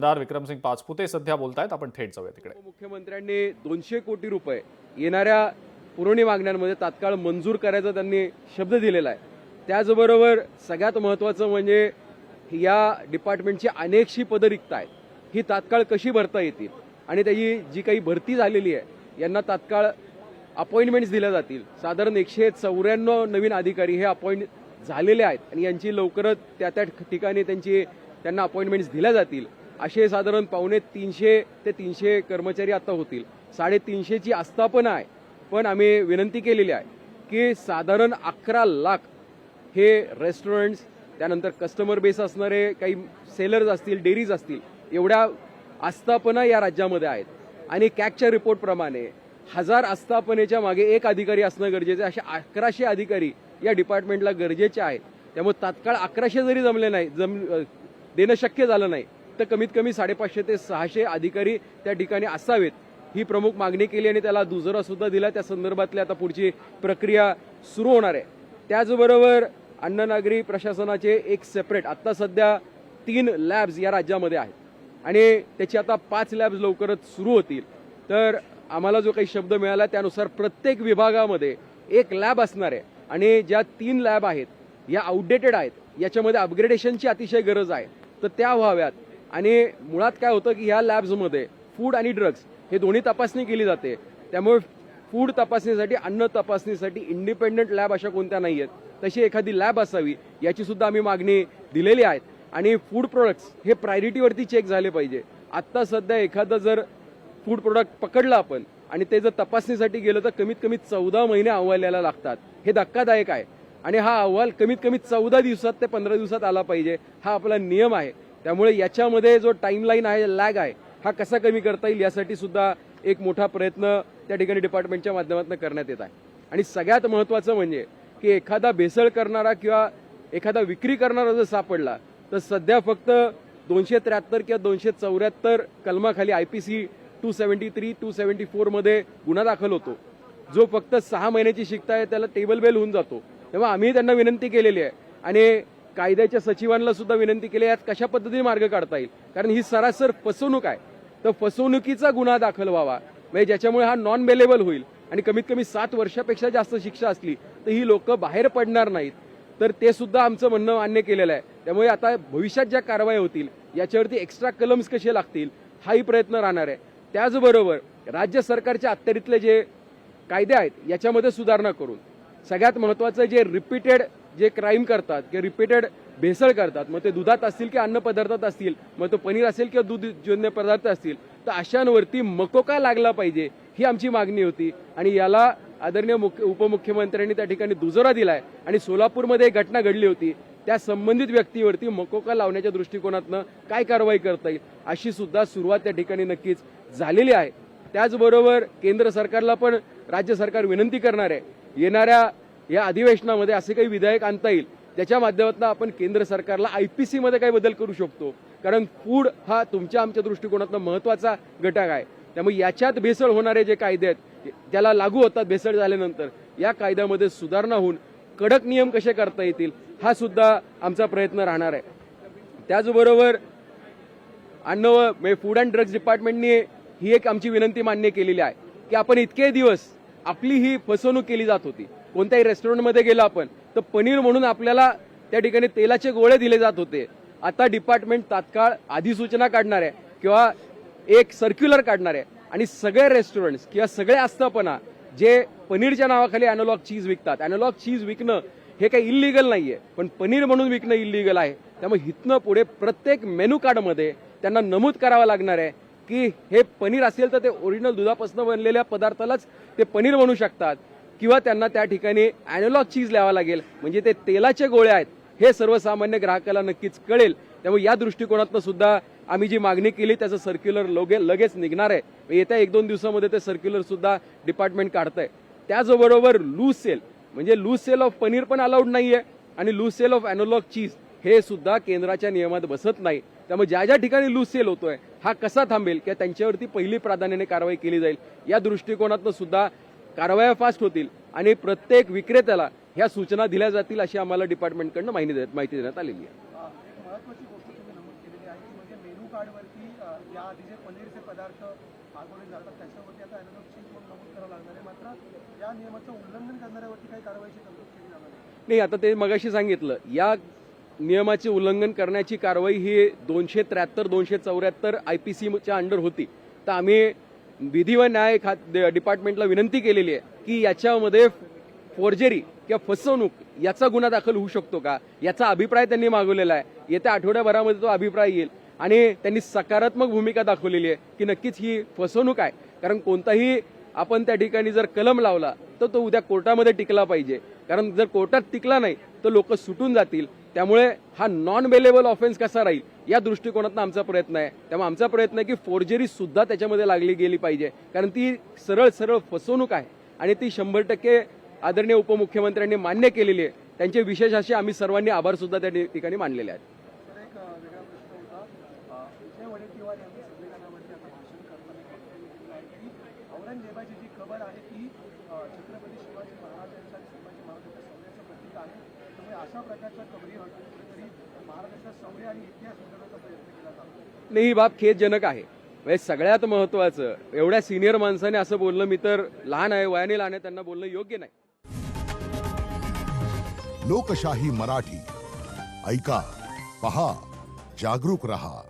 आमदार विक्रमसिंग पाचपुते सध्या बोलतायत. आपण थेट जाऊया तिकडे. मुख्यमंत्र्यांनी 200 कोटी रुपये येणाऱ्या पुरवणी मागण्यांमध्ये तात्काळ मंजूर करायचा त्यांनी शब्द दिलेला आहे. त्याचबरोबर सगळ्यात महत्त्वाचं म्हणजे या डिपार्टमेंटची अनेकशी पदं रिक्त आहेत, ही तात्काळ कशी भरता येतील आणि त्याची जी काही भरती झालेली आहे यांना तात्काळ अपॉइंटमेंट्स दिल्या जातील. साधारण 194 नवीन अधिकारी हे अपॉइंट झालेले आहेत आणि यांची लवकरच त्या ठिकाणी त्यांना अपॉइंटमेंट्स दिल्या जातील. असे साधारण 250 ते 300 कर्मचारी आता होतील. 350ची आस्थापना आहे, पण आम्ही विनंती केलेली आहे की साधारण 11 लाख हे रेस्टॉरंट्स, त्यानंतर कस्टमर बेस असणारे काही सेलर्स असतील, डेअरीज असतील, एवढ्या आस्थापना या राज्यामध्ये आहेत आणि कॅगच्या रिपोर्टप्रमाणे 1000 आस्थापनेच्या मागे एक अधिकारी असणं गरजेचं आहे. असे 1100 अधिकारी या डिपार्टमेंटला गरजेचे आहेत. त्यामुळे तात्काळ 1100 जरी जमले नाही, देणं शक्य झालं नाही तर कमीत कमी 550 ते 600 अधिकारी त्या ठिकाणी असावेत, ही प्रमुख मागणी केली आणि त्याला दुजोरा सुद्धा दिला. त्या संदर्भातली आता पुढची प्रक्रिया सुरू होणार आहे. त्याचबरोबर अन्न नागरी प्रशासनाचे एक सेपरेट आता सध्या 3 लॅब्स या राज्यामध्ये आहेत आणि त्याची आता 5 लॅब्स लवकरच सुरू होतील. तर आम्हाला जो काही शब्द मिळाला त्यानुसार प्रत्येक विभागामध्ये एक लॅब असणार आहे आणि ज्या 3 लॅब आहेत या आउटडेटेड आहेत, याच्यामध्ये अपग्रेडेशनची अतिशय गरज आहे, तर त्या व्हाव्यात. आणि मुळात काय होतं की ह्या लॅब्समध्ये फूड आणि ड्रग्स हे दोन्ही तपासणी केली जाते. त्यामुळे फूड तपासणीसाठी, अन्न तपासणीसाठी इंडिपेंडंट लॅब अशा कोणत्या नाही आहेत, तशी एखादी लॅब असावी याची सुद्धा आम्ही मागणी दिलेली आहे. आणि फूड प्रोडक्ट्स हे प्रायोरिटीवरती चेक झाले पाहिजे. आत्ता सध्या एखादं जर फूड प्रोडक्ट पकडलं आपण आणि ते जर तपासणीसाठी गेलं तर कमीत कमी 14 महिने अहवाल यायला लागतात. हे धक्कादायक आहे आणि हा अहवाल कमीत कमी 14 दिवसात ते 15 दिवसात आला पाहिजे, हा आपला नियम आहे. त्यामुळे याच्यामध्ये जो टाइमलाईन आहे, लॅग आहे, हा कसा कमी करता येईल यासाठी सुद्धा एक मोठा प्रयत्न त्या ठिकाणी डिपार्टमेंटच्या माध्यमातून करण्यात येत आहे. आणि सगळ्यात महत्त्वाचं म्हणजे की एखादा भेसळ करणारा किंवा एखादा विक्री करणारा जर सापडला तर सध्या फक्त 273 किंवा 274 कलमाखाली IPC 273, 274 मध्ये गुन्हा दाखल होतो. जो फक्त 6 महिन्याची शिक्षा आहे त्याला टेबल बेल होऊन जातो. तेव्हा आम्ही त्यांना विनंती केलेली आहे आणि कायद्याच्या सचिवांना सुद्धा विनंती केली यात कशा पद्धतीने मार्ग काढता येईल, कारण ही सरासर फसवणूक आहे. तर फसवणुकीचा गुन्हा दाखल व्हावा म्हणजे ज्याच्यामुळे हा नॉन बेलेबल होईल आणि कमीत कमी 7 वर्षापेक्षा जास्त शिक्षा असली तर ही लोक बाहेर पडणार नाहीत. तर ते सुद्धा आमचं म्हणणं मान्य केलेलं आहे. त्यामुळे आता भविष्यात ज्या कारवाई होतील याच्यावरती एक्स्ट्रा कलम्स कसे लागतील हाही प्रयत्न राहणार आहे. त्याचबरोबर राज्य सरकारच्या अखत्यारीतले जे कायदे आहेत याच्यामध्ये सुधारणा करून सगळ्यात महत्त्वाचं जे रिपीटेड जे क्राईम करतात किंवा रिपीटेड भेसळ करतात, मग ते दुधात असतील किंवा अन्न पदार्थात असतील, मग तो पनीर असेल किंवा दूधजन्य पदार्थ असतील, तर अशांवरती मकोका लागला पाहिजे, ही आमची मागणी होती. आणि याला आदरणीय उपमुख्यमंत्र्यांनी त्या ठिकाणी दुजोरा दिलाय आणि सोलापूरमध्ये एक घटना घडली होती, त्या संबंधित व्यक्तीवरती मकोका लावण्याच्या दृष्टिकोनातनं काय कारवाई करता येईल अशी सुद्धा सुरुवात त्या ठिकाणी नक्कीच झालेली आहे. त्याचबरोबर केंद्र सरकारला पण राज्य सरकार विनंती करणार आहे, येणाऱ्या या अधिवेशनामध्ये असे काही विधेयक आणता येईल त्याच्या माध्यमातून आपण केंद्र सरकारला IPC मध्ये काही बदल करू शकतो, कारण फूड हा तुमच्या आमच्या दृष्टिकोनातून महत्त्वाचा घटक आहे. त्यामुळे याच्यात भेसळ होणारे जे कायदे आहेत त्याला लागू होतात भेसळ झाल्यानंतर, या कायद्यामध्ये सुधारणा होऊन कडक नियम कसे करता येतील हा सुद्धा आमचा प्रयत्न राहणार आहे. त्याचबरोबर फूड अँड ड्रग्स डिपार्टमेंटने ही एक आमची विनंती मान्य केलेली आहे की आपण इतके दिवस आपली ही फसवणूक केली जात होती. कोणत्याही रेस्टॉरंटमध्ये गेला आपण तर पनीर म्हणून आपल्याला त्या ठिकाणी तेलाचे गोळे दिले जात होते. आता डिपार्टमेंट तात्काळ अधिसूचना काढणार आहे किंवा एक सर्क्युलर काढणार आहे आणि सगळे रेस्टॉरंट्स किंवा सगळे आस्थापना जे पनीरच्या नावाखाली अॅनालॉग चीज विकतात, अॅनालॉग चीज विकणं हे काही इल्लीगल नाहीये, पण पनीर म्हणून विकणं इल्लीगल आहे. त्यामुळे इथनं पुढे प्रत्येक मेनू कार्डमध्ये त्यांना नमूद करावं लागणार आहे की हे पनीर असेल तर ते ओरिजिनल दुधापासून बनलेल्या पदार्थालाच ते पनीर बनवू शकतात किंवा त्यांना त्या ठिकाणी अॅनालॉग चीज लिहावं लागेल, म्हणजे ते तेलाचे गोळे आहेत हे सर्वसामान्य ग्राहकाला नक्कीच कळेल. त्यामुळे या दृष्टिकोनातून सुद्धा आम्ही जी मागणी केली त्याचं सर्क्युलर लगेच निघणार आहे. येत्या 1-2 दिवसामध्ये ते सर्क्युलर सुद्धा डिपार्टमेंट काढतंय. त्याचबरोबर लूज सेल म्हणजे लूज सेल ऑफ पनीर पण अलाउड नाहीये आणि लूज सेल ऑफ अॅनालॉग चीज हे सुद्धा केंद्राच्या नियमात बसत नाही. त्यामुळे ज्या ज्या ठिकाणी लूज सेल होतोय हा कसा थांबेल किंवा त्यांच्यावरती पहिली प्राधान्याने कारवाई केली जाईल, या दृष्टिकोनातून सुद्धा कारवाया फास्ट होतील आणि प्रत्येक विक्रेत्याला ह्या सूचना दिल्या जातील अशी आम्हाला डिपार्टमेंटकडून माहिती देण्यात आलेली आहे. महत्त्वाची गोष्ट तुम्ही नमूद केलेली आहे की म्हणजे मेनू कार्डवरती याआधी जे पनीरचे पदार्थ मागवले जातात त्याच्यावरती आता ॲनालॉग चेंज म्हणून नमूद करावं लागणार आहे. मात्र या नियमाचं उल्लंघन करणाऱ्यावरती काही कारवाईची तरतूद केली जाणार नाही. नाही, आता ते मगाशी सांगितलं, या नियमाचे उल्लंघन करण्याची कारवाई ही 273 274 IPCच्या अंडर होती. तर आम्ही विधी व न्याय डिपार्टमेंटला विनंती केलेली आहे की याच्यामध्ये फोर्जरी किंवा फसवणूक याचा गुन्हा दाखल होऊ शकतो का, याचा अभिप्राय त्यांनी मागवलेला आहे. येत्या आठवड्याभरामध्ये तो अभिप्राय येईल आणि त्यांनी सकारात्मक भूमिका दाखवलेली आहे की नक्कीच ही फसवणूक आहे. कारण कोणताही आपण त्या ठिकाणी जर कलम लावला तर तो उद्या कोर्टामध्ये टिकला पाहिजे. कारण जर कोर्टात टिकला नाही तर लोक सुटून जातील. त्यामुळे हा नॉन बेलेबल ऑफेन्स कसा राहील या दृष्टिकोनातून आमचा प्रयत्न आहे. त्यामुळे आमचा प्रयत्न आहे की फोर्जरी सुद्धा त्याच्यामध्ये लागली गेली पाहिजे. कारण ती सरळ सरळ फसवणूक आहे आणि ती 100% आदरणीय उपमुख्यमंत्र्यांनी मान्य केलेली आहे. त्यांचे विशेष असे आम्ही सर्वांनी आभार सुद्धा त्या ठिकाणी मानलेले आहेत. तर एक वेगळा प्रश्न होता, विजय वडेट्टीवार यांनी संमेलनामध्ये आता भाषण करताना म्हटलेलं आहे की औरंगजेबाची जी कबर आहे ती छत्रपती शिवाजी महाराज यांच्या संभाजी महाराजांच्या शौर्याचं प्रतीक आहे. त्यामुळे अशा प्रकारच्या कबरी हटवून कुठेतरी महाराजांच्या शौर्य आणि इतिहास मिळवण्याचा प्रयत्न केला जातो. नाही, ही बाब खेदजनक आहे. म्हणजे सगळ्यात महत्वाचं, एवढ्या सिनियर माणसाने असं बोलणं, मी तर लहान आहे, वयाने लहान आहे, त्यांना बोलणं योग्य नाही. लोकशाही मराठी ऐका, पहा, जागरूक रहा.